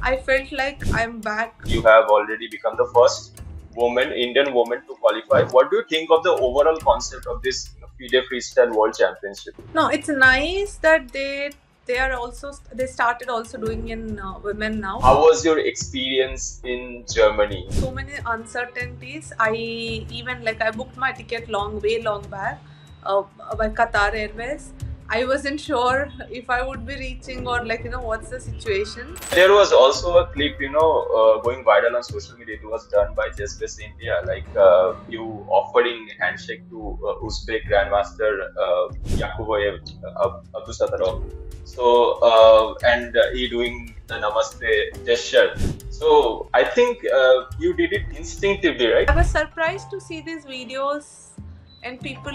I felt like I'm back. You have already become the first Indian woman to qualify. What do you think of the overall concept of this FIDE Freestyle World Championship? No, it's nice that they started also doing in women now. How was your experience in Germany? So many uncertainties. I booked my ticket way long back uh, by Qatar Airways. I wasn't sure if I would be reaching or what's the situation. There was also a clip, going viral on social media. It was done by Just Best India, like you offering handshake to Uzbek Grandmaster Yakuboyev Abdusattorov. So, and he doing the Namaste gesture. So, I think you did it instinctively, right? I was surprised to see these videos and people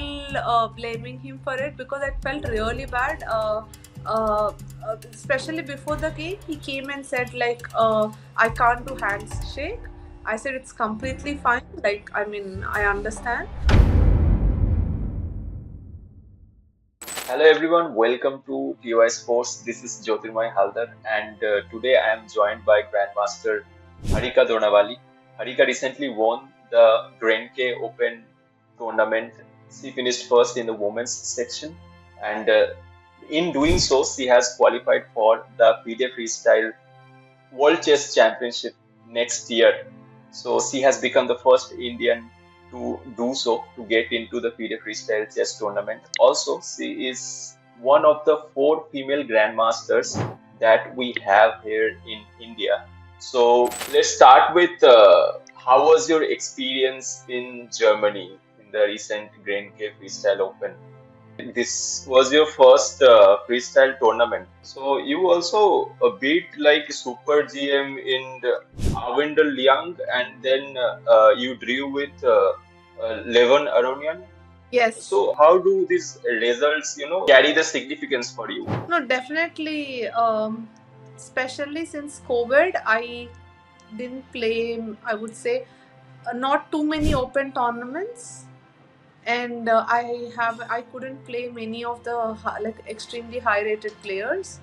blaming him for it because I felt really bad. Especially before the game, he came and said I can't do handshake. I said it's completely fine. I understand. Hello everyone, welcome to TY Sports. This is Jyotirmay Haldar, and today I am joined by Grandmaster Harika Dronawali. Harika recently won the Grenke Open tournament. She finished first in the women's section, and in doing so, she has qualified for the FIDE Freestyle World Chess Championship next year. So she has become the first Indian to do so, to get into the FIDE Freestyle Chess Tournament. Also, she is one of the 4 female grandmasters that we have here in India. So let's start with how was your experience in Germany in the recent Grenke Freestyle Open? This was your first freestyle tournament. So you also beat like Super GM in the Arvinder Liang, and then you drew with Levon Aronian. Yes. So how do these results, carry the significance for you? No, definitely. Especially since COVID, I didn't play, I would say, not too many open tournaments. And I couldn't play many of the extremely high rated players.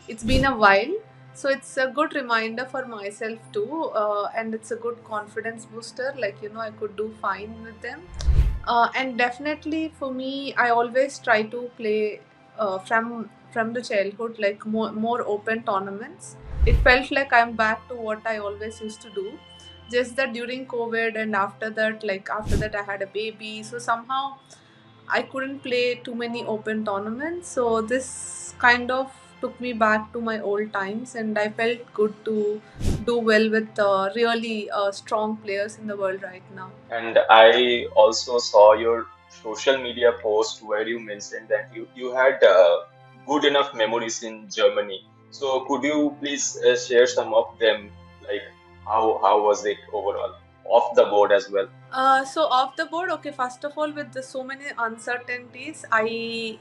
It's been a while, so it's a good reminder for myself too, and it's a good confidence booster. I could do fine with them, and definitely for me, I always try to play from the childhood, like more open tournaments. It felt like I'm back to what I always used to do, just that during COVID and after that I had a baby, so somehow I couldn't play too many open tournaments. So this kind of took me back to my old times, and I felt good to do well with really strong players in the world right now. And I also saw your social media post where you mentioned that you had good enough memories in Germany. So could you please share some of them? Like how was it overall, off the board as well? So off the board, okay. First of all, with so many uncertainties, I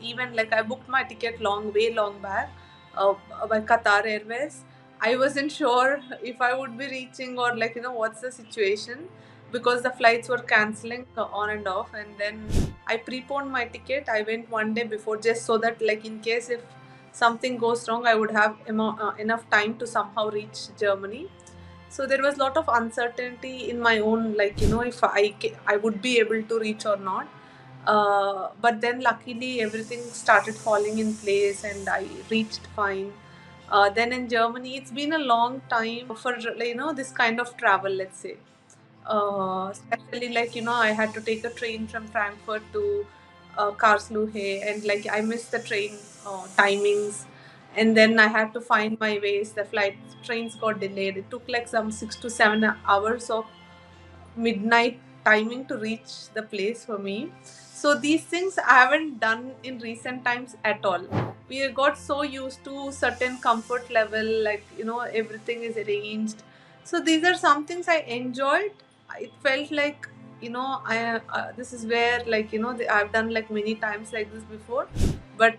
booked my ticket way long back by Qatar Airways. I wasn't sure if I would be reaching or what's the situation because the flights were canceling on and off. And then I preponed my ticket. I went one day before just so that in case if something goes wrong, I would have enough time to somehow reach Germany. So there was a lot of uncertainty in my own, if I would be able to reach or not. But then luckily everything started falling in place and I reached fine. Then in Germany, it's been a long time for this kind of travel, let's say. Especially I had to take a train from Frankfurt to Karlsruhe, and I missed the train timings, and then I had to find my ways. The trains got delayed. It took like some 6 to 7 hours of midnight timing to reach the place for me. So these things I haven't done in recent times at all. We got so used to certain comfort level, everything is arranged. So these are some things I enjoyed. It felt like I this is where I've done many times like this before, but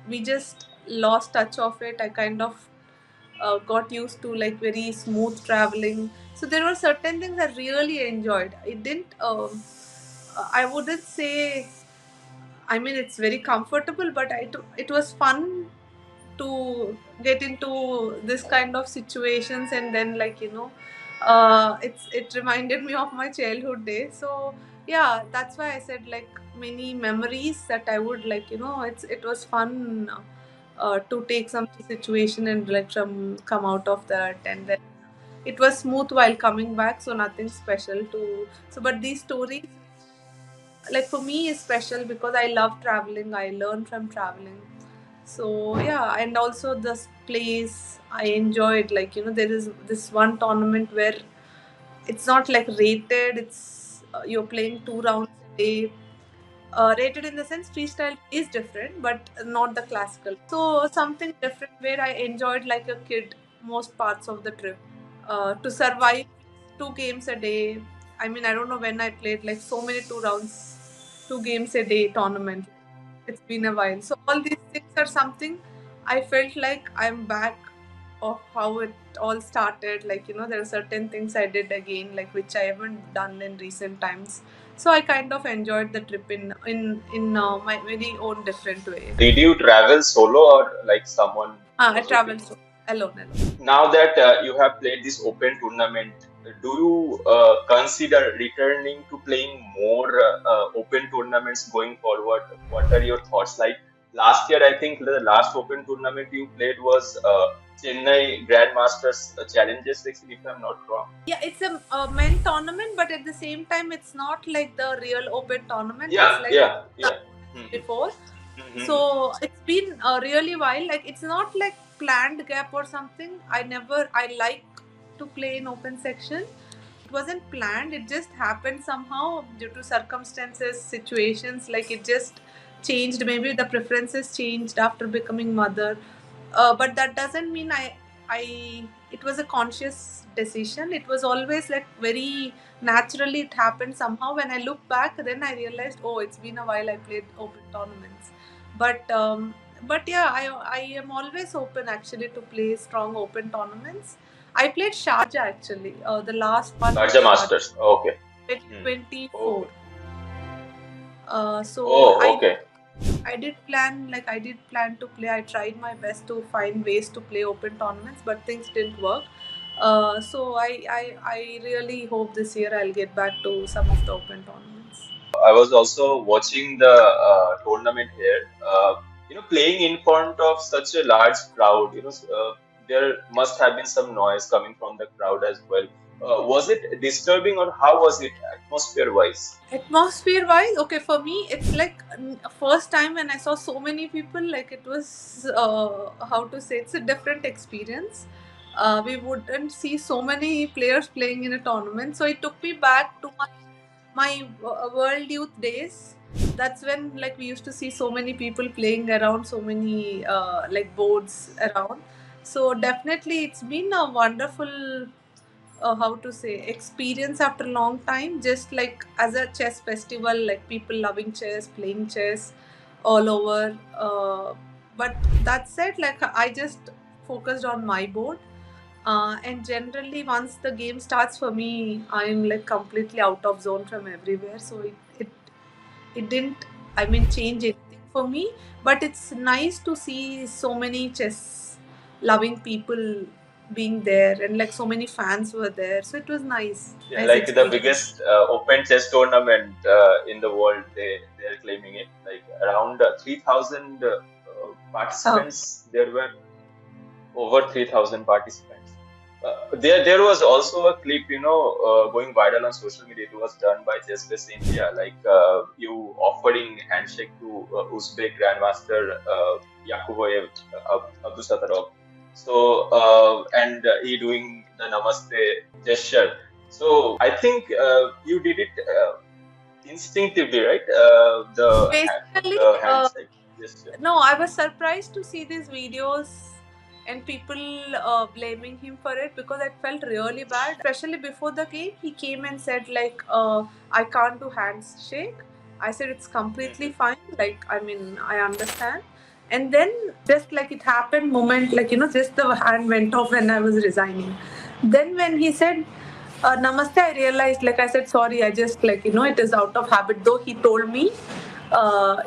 we just lost touch of it. I kind of got used to very smooth traveling. So there were certain things I really enjoyed. It didn't. I wouldn't say. I mean, it's very comfortable, but it was fun to get into this kind of situations, and then like it reminded me of my childhood days. So yeah, that's why I said like many memories that I would like it was fun to take some situation and like come out of that, and then it was smooth while coming back, so nothing special to. So but these stories like for me is special because I love traveling, I learn from traveling. So yeah, and also this place I enjoyed, like there is this one tournament where it's not like rated, it's you're playing 2 rounds a day. Rated in the sense freestyle is different, but not the classical. So something different where I enjoyed like a kid most parts of the trip. To survive 2 games a day. I mean, I don't know when I played like so many 2 rounds, 2 games a day tournament. It's been a while. So all these things are something I felt like I'm back of how it all started. Like there are certain things I did again, like which I haven't done in recent times. So I kind of enjoyed the trip in my very own different way. Did you travel solo or like someone I was with you? traveled alone. Now that you have played this open tournament, do you consider returning to playing more open tournaments going forward? What are your thoughts? Like last year, I think the last open tournament you played was Chennai Grandmasters Challenges, if I'm not wrong. Yeah, it's a men tournament, but at the same time, it's not like the real open tournament. Yeah, It's like yeah, yeah. before. Mm-hmm. So it's been a really while. Like it's not like planned gap or something. I like to play in open section. It wasn't planned. It just happened somehow due to circumstances, situations. Like it just changed. Maybe the preferences changed after becoming mother. But that doesn't mean it was a conscious decision. It was always like very naturally it happened somehow. When I look back, then I realized, oh, it's been a while I played open tournaments. But yeah, I am always open actually to play strong open tournaments. I played Sharjah actually, the last one. Sharjah Masters. Okay. 2024. Okay. So Oh, okay. I did plan to play. I tried my best to find ways to play open tournaments, but things didn't work. So I really hope this year I'll get back to some of the open tournaments. I was also watching the tournament here. Playing in front of such a large crowd, there must have been some noise coming from the crowd as well. Was it disturbing or how was it atmosphere wise? Atmosphere wise, okay, for me it's like first time when I saw so many people, like it was how to say, it's a different experience. We wouldn't see so many players playing in a tournament, so it took me back to my world youth days. That's when like we used to see so many people playing around, so many like boards around. So definitely it's been a wonderful how to say experience after a long time, just like as a chess festival, like people loving chess, playing chess all over. But that said, like I just focused on my board, and generally once the game starts for me, I'm like completely out of zone from everywhere. So it didn't, I mean, change anything for me. But it's nice to see so many chess loving people being there, and like so many fans were there. So it was nice. Yeah, Nice like the experience. biggest open chess tournament in the world, they're claiming it. Like around 3,000 participants. There were over 3,000 participants. There was also a clip, going viral on social media. It was done by ChessBase India, like you offering handshake to Uzbek Grandmaster Yakuboyev Abdusattorov. So and he doing the Namaste gesture. So I think you did it instinctively, right? Basically, The handshake gesture. no, I was surprised to see these videos and people blaming him for it, because I felt really bad. Especially before the game, he came and said like, I can't do handshake. I said it's completely fine. Like, I mean, I understand. And then just like it happened, moment, like just the hand went off when I was resigning. Then when he said namaste, I realized, like I said, sorry, I just like it is out of habit. Though he told me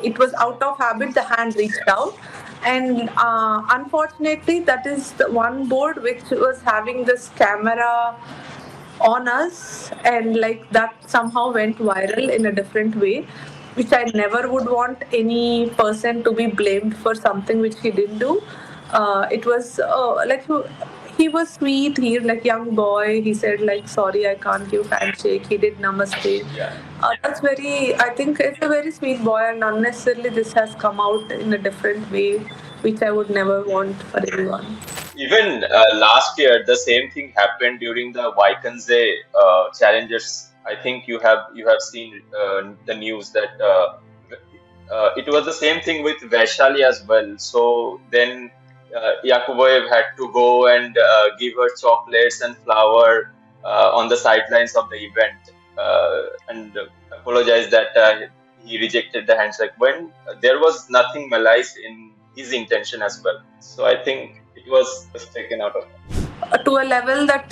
it was out of habit, the hand reached out. And unfortunately, that is the one board which was having this camera on us, and like that somehow went viral in a different way, which I never would want any person to be blamed for something which he didn't do. It was like he was sweet. He like young boy. He said like sorry, I can't give handshake. He did namaste. Yeah. That's very. I think it's a very sweet boy, and unnecessarily this has come out in a different way, which I would never want for anyone. Even last year, the same thing happened during the Vaikanze challenges. I think you have seen the news that it was the same thing with Vaishali as well. So then Yakuboyev had to go and give her chocolates and flower on the sidelines of the event and apologize that he rejected the handshake when there was nothing malice in his intention as well. So I think it was just taken out of. To a level that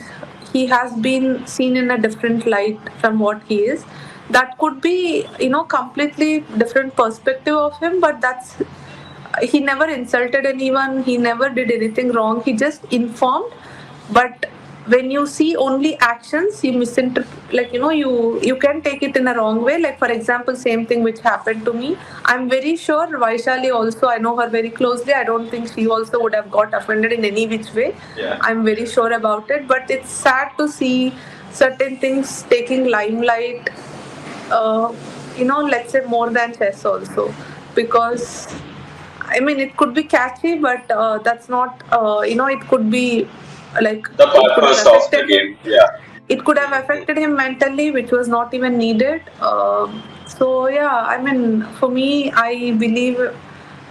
he has been seen in a different light from what he is. That could be, completely different perspective of him, but that's he never insulted anyone, he never did anything wrong, he just informed. But when you see only actions, you misinterpret, like you can take it in a wrong way. Like for example, same thing which happened to me, I'm very sure Vaishali also, I know her very closely, I don't think she also would have got offended in any which way. Yeah. I'm very sure about it, but it's sad to see certain things taking limelight, let's say more than chess also, because I mean it could be catchy, but that's not, it could be like The it could have purpose of the affected him. game. Yeah. It could have affected him mentally, which was not even needed. So yeah, I mean, for me, I believe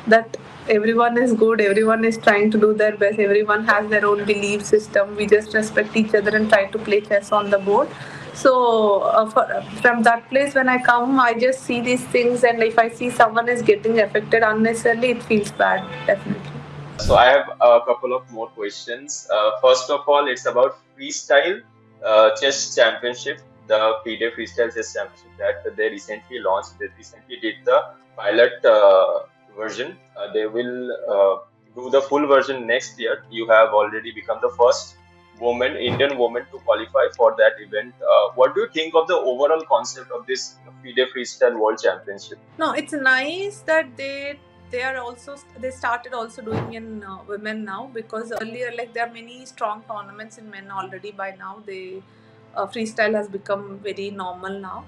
that everyone is good, everyone is trying to do their best, everyone has their own belief system. We just respect each other and try to play chess on the board. So from that place, when I come, I just see these things, and if I see someone is getting affected unnecessarily, it feels bad, definitely. So I have a couple of more questions. First of all, it's about freestyle chess championship, the FIDE Freestyle Chess Championship that they recently launched. They recently did the pilot version. They will do the full version next year. You have already become the first Indian woman to qualify for that event. What do you think of the overall concept of this FIDE Freestyle World Championship? No, it's nice that they started also doing in women now, because earlier like there are many strong tournaments in men already. By now they freestyle has become very normal now,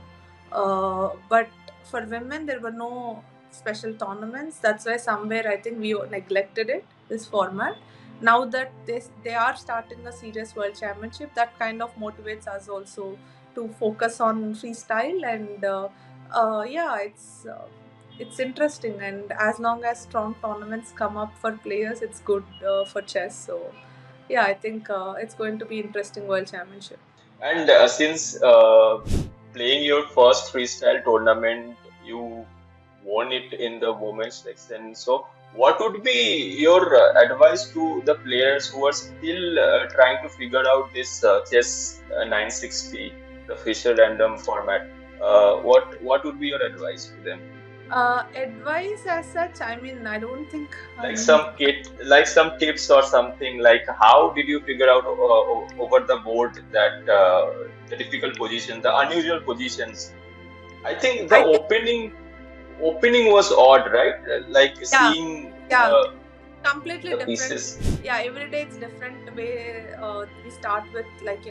but for women there were no special tournaments. That's why somewhere I think we neglected this format. Now that they are starting a serious world championship, that kind of motivates us also to focus on freestyle. And yeah, it's interesting, and as long as strong tournaments come up for players, it's good for chess. So yeah, I think it's going to be interesting world championship. And since playing your first freestyle tournament, you won it in the women's section. So what would be your advice to the players who are still trying to figure out this chess 960, the Fischer random format? What would be your advice to them? Advice as such, I mean, I don't think like some tips or something, like how did you figure out over the board that the difficult position, the unusual positions? I think the opening was odd, right? Like seeing completely the different pieces. Yeah, every day it's different way. We start with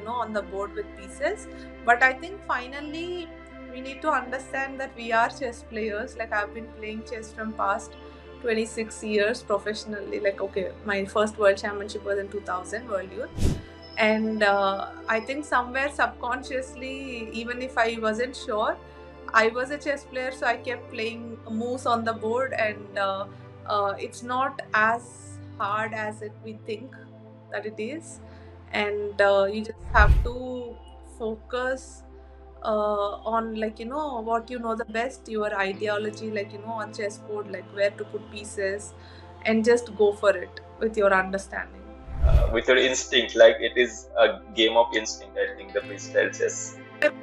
on the board with pieces, but I think finally we need to understand that we are chess players. Like I've been playing chess from past 26 years professionally. Like okay, my first world championship was in 2000 World Youth, and I think somewhere subconsciously, even if I wasn't sure, I was a chess player, so I kept playing moves on the board, and it's not as hard as we think that it is, and you just have to focus on what the best, your ideology, on chessboard, like where to put pieces, and just go for it with your understanding. With your instinct, like it is a game of instinct, I think, the freestyle chess.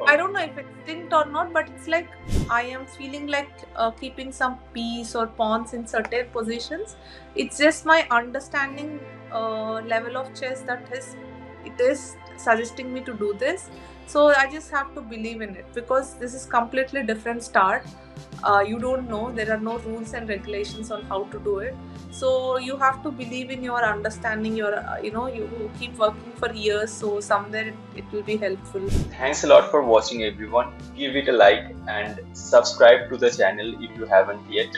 I don't know if it's synced or not, but it's like I am feeling like keeping some piece or pawns in certain positions. It's just my understanding level of chess that it is suggesting me to do this. So I just have to believe in it because this is completely different start. You don't know, there are no rules and regulations on how to do it, so you have to believe in your understanding, your you keep working for years, so somewhere it will be helpful. Thanks a lot for watching everyone. Give it a like and subscribe to the channel if you haven't yet.